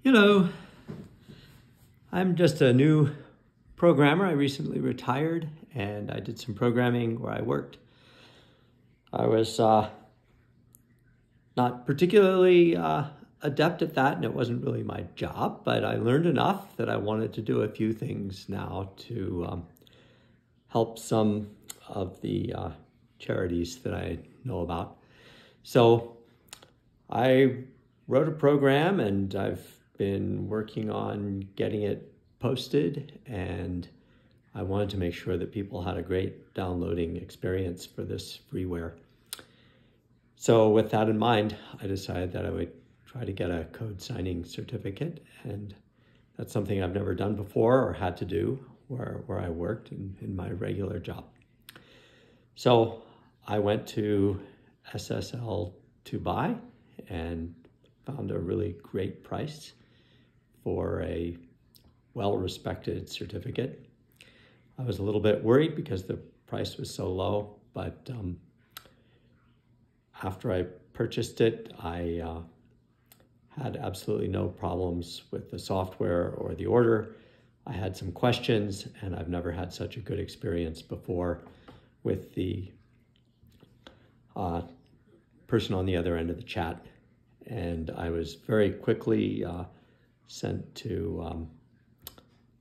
Hello, I'm just a new programmer. I recently retired and I did some programming where I worked. I was not particularly adept at that, and it wasn't really my job, but I learned enough that I wanted to do a few things now to help some of the charities that I know about. So I wrote a program and I've been working on getting it posted, and I wanted to make sure that people had a great downloading experience for this freeware. So with that in mind, I decided that I would try to get a code signing certificate, and that's something I've never done before or had to do where I worked in my regular job. So I went to SSL2BUY and found a really great price for a well-respected certificate. I was a little bit worried because the price was so low, but after I purchased it, I had absolutely no problems with the software or the order. I had some questions, and I've never had such a good experience before with the person on the other end of the chat. And I was very quickly sent to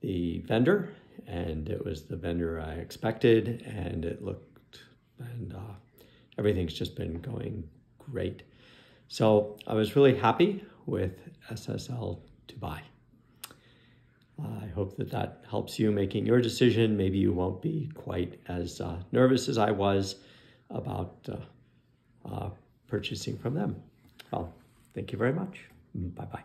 the vendor, and it was the vendor I expected, and it looked, and everything's just been going great. So I was really happy with SSL2BUY. I hope that that helps you making your decision. Maybe you won't be quite as nervous as I was about purchasing from them. Well, thank you very much. Bye-bye.